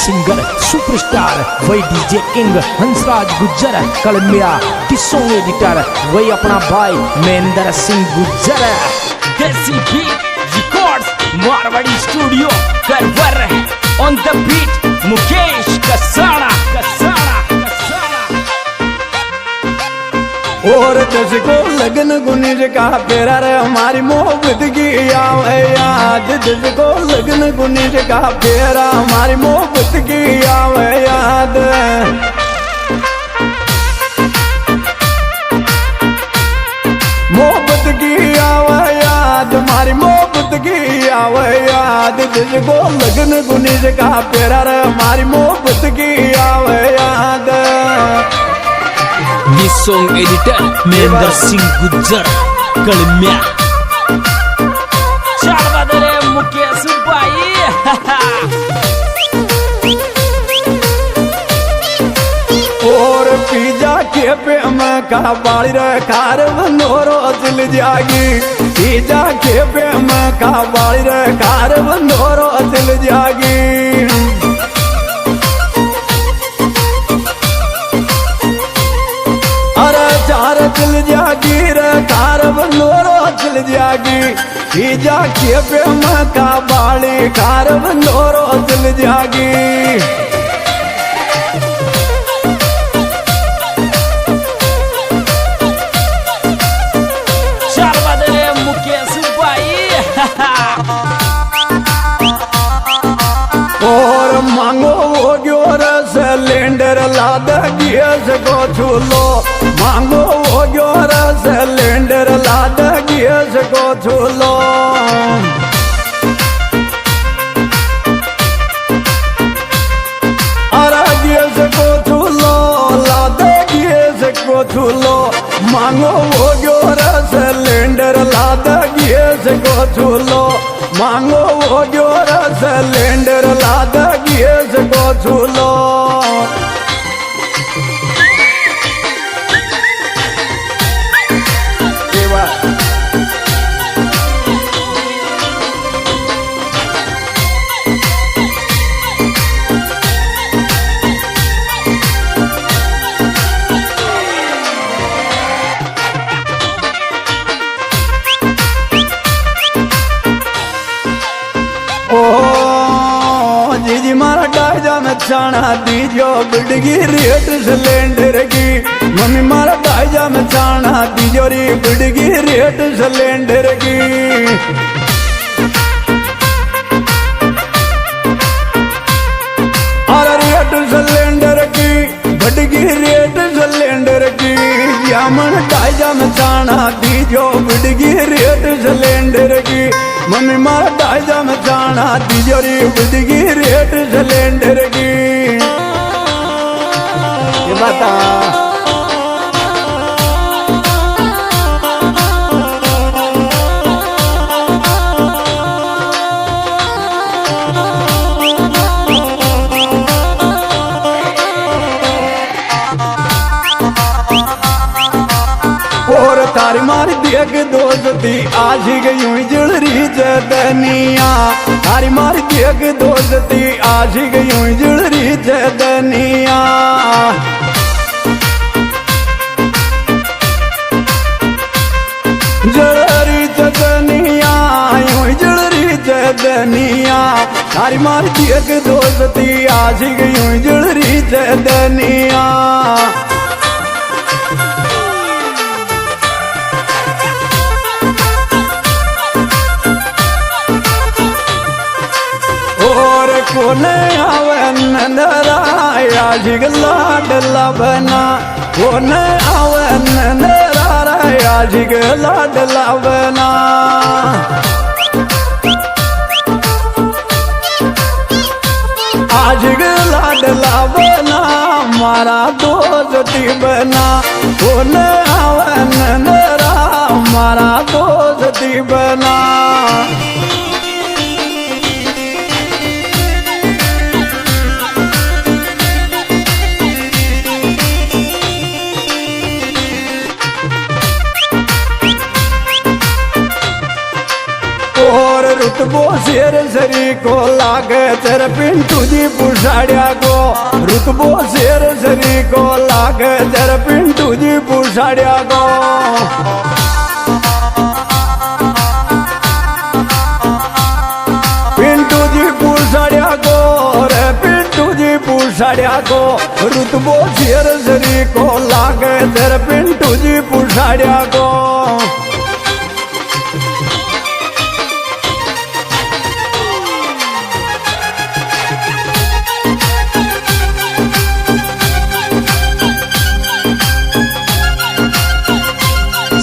Singer superstar वही DJ king Hansraj Gujjar कलमिया की song editor वही अपना भाई Mahendra Singh Gujjar. Desi beat records Marwadi studio करवर on the beat Mukesh Kasana Kasana और तुझको लगन गुनिज का फेरा रे हमारी मोहब्बत की याद। तुझको लगन गुनिज का फेरा हमारी मोहब्बत की याद। मोहब्बत की याद हमारी मोहब्बत की याद। तुझको लगन गुनिज का फेरा रे हमारी मोहब्बत की याद। ये सॉन्ग एडिटर महेंद्र सिंह गुज्जर कलमिया चार बदले मुकेश भाई। और पिज्जा के पे में का बाड़ी रे कार बंदोरो दिल जागी। पिज्जा के पे में का बाड़ी रे कार बंदोरो दिल जागी। चार दिल जागी रे कार बंदोरो दिल जागी। पिज्जा के पे में का बाड़ी कार बंदोरो दिल जागी। चार बदले मुकेश भाई। और मांगो वो ग्योर सिलेंडर लाद गैस को छूलो। मांगो वो ग्योर सिलेंडर लाद गैस को छूलो। अरे गैस को छूलो लाद गैस को छूलो। मांगो वो ग्योर सिलेंडर लाद गैस को छूलो। मांगो वो ग्योर सिलेंडर लाद गैस को छूलो। जीजी मारा डायजा में चाना दीजो बिडगी रेट सिलेंडर की। मम्मी मारा डायजा में चाना दीजो री बिडगी रेट सिलेंडर की। अरे रेट सिलेंडर की बिडगी रेट सिलेंडर की। यामन डायजा में चाना दीजो बिडगी रेट सिलेंडर की। मम्मी मारा डायजा में जाना तिजोरी बिडगी रेट सिलेंडर की। ये बता और तारी मारी देख दोस्ती आज गई जुलरी जदनिया। तारी मारी देख दोस्ती आज गई जुलरी जदनिया। जुलरी जदनिया यूं जुलरी जदनिया। तारी मारी देख दोस्ती आज गई जुलरी जदनिया। कोने आवे नंदराया जिगला डला बना। कोने आवे नंदराया जिगला डला बना। आज गला डला बना मारा दोस्ती बना। कोने आवे नंदरा मारा दोस्ती बना। रुतबो शेर सरी को लागे तेरे पिंटू जी पुसाड़िया को रुतबो शेर सरी को लागे तेरे पिंटू जी पुसाड़िया को पिंटू जी पुसाड़िया को रे पिंटू जी पुसाड़िया को रुतबो शेर सरी को लागे तेरे पिंटू जी पुसाड़िया को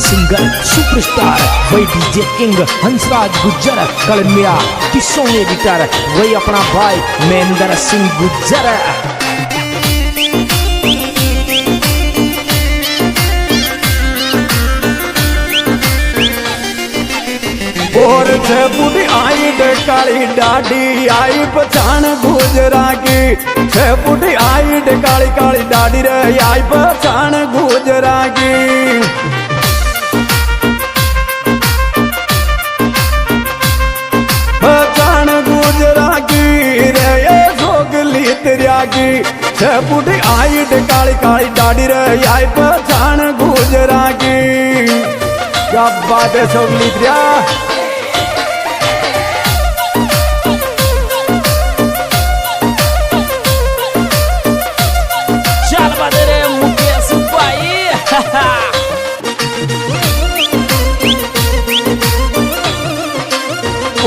सिंगर सुपरस्टार वही डीजे किंग हंसराज गुज्जर कलमिया की सॉन्ग एडिटर वही अपना भाई महेंद्र सिंह गुज्जर। और छे बूढ़ी आई डे काली डाडी आई पहचान गुजरा की छे बूढ़ी आई डे काली काली डाडी रे आई पहचान गुजरा की पहचान गुजरा की रे ये सोगली तेरिया की छे बूढ़ी आई डे काली काली डाडी रे आई पहचान गुजरा की क्या बात है सोगली तेरिया।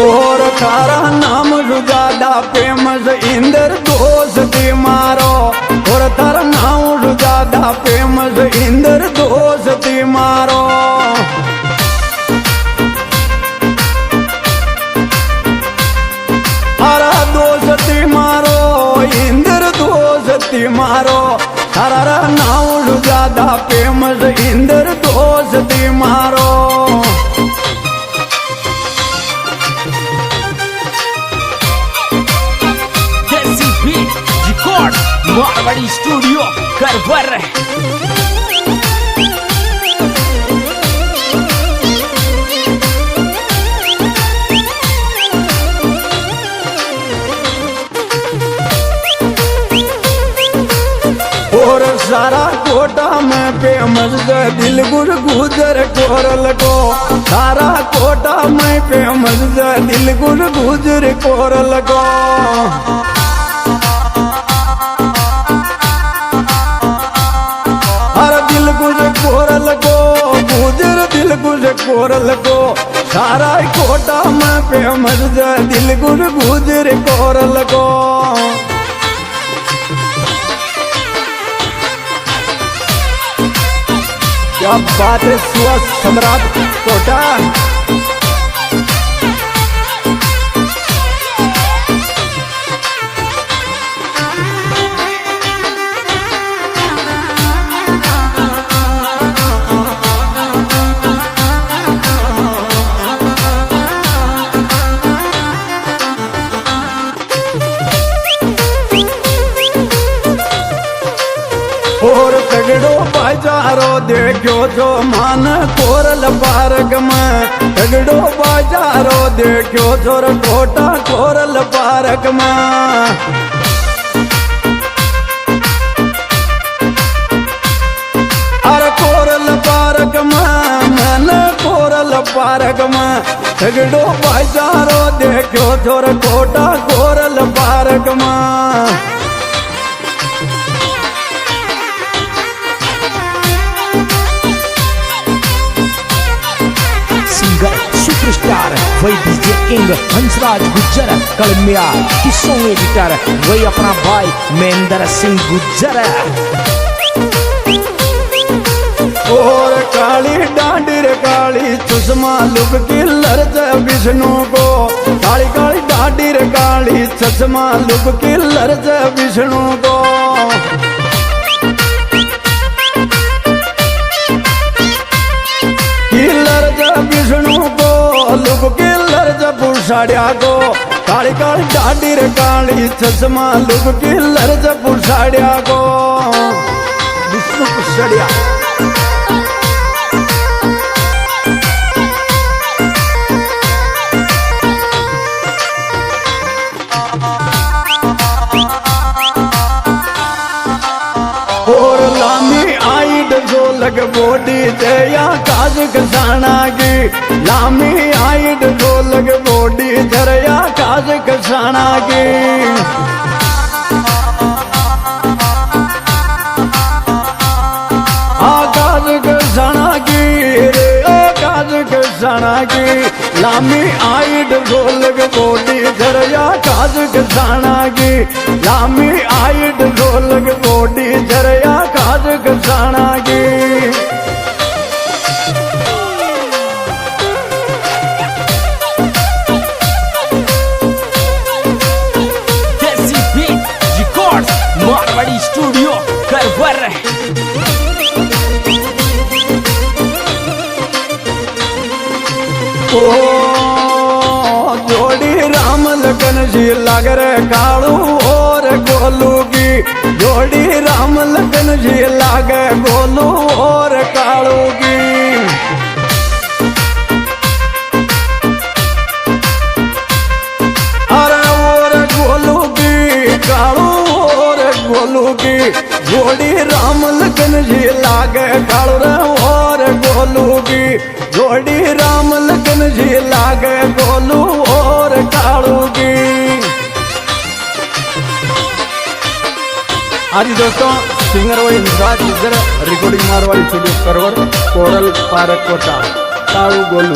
और थारा नाम रुजादा फेमस इंदर दोस्ती मारो और थारा नाम रुजादा फेमस इंदर दोस्ती मारो थारा दोस्ती मारो इंदर दोस्ती मारो थारा नाम रुजादा फेमस इंदर दोस्ती मारो। मारवाड़ी स्टूडियो करवर और सारा कोटा में फेमस दिल गुर गुजर कोरल को सारा कोटा में फेमस दिल गुर गुजर कोरल को कोरल को गुजर दिल गुज कोरल को सारा कोटा में फेमस दिल गुज गुजर कोरल को क्या बात है स्वस्थ सम्राट कोटा। और तगड़ो बाजारो देखो जो मान कोरल पार्क में तगड़ो बाजारो देखो जो कोटा कोरल पार्क में अरे कोरल पार्क में मन कोरल पार्क में तगड़ो बाजारो देखो जो कोटा कोरल पार्क में। सिंगर सुपरस्टार वही डीजे किंग हंसराज गुज्जर कलमिया की सॉन्ग एडिटर वही अपना भाई महेंद्र सिंह गुज्जर। और काली डांडी रे काली चश्मा लुक किल्लर जय विष्णु को काली काली डांडी रे काली चश्मा लुक किल्लर जय विष्णु को किल्लर जय विष्णु को लुक किल्लर जय पुसाड़िया को काली काली डांडी रे काली चश्मा लुक किल्लर जय पुसाड़िया को विष्णु पुसाड़िया। ढोलक बोडी से या काज कसाना की लामी हाइट ढोलक बोडी धरया काज कसाना की आकाश कसाना की रे आकाश कसाना की लामी हाइट ढोलक बोडी धरया काज कसाना की लामी हाइट ढोलक बोडी धरया काज कसाना की देसी beat records Marwadi studio Karwar ओ जोड़ी राम लगन जी लग रे कालू और गोलू की जोड़ी राम लगन जी लागे गोलू और कालू की अरे और गोलू की कालू और गोलू की जोड़ी राम लगन जी लागे कालू रे और गोलू की जोड़ी राम लगन जी लागे गोलू और कालू की आज दोस्तों सिंगर व हंसराज गुज्जर रिकॉर्डिंग मारवाड़ी स्टूडियो करवर कोरल पारक कोटा कालू गोलू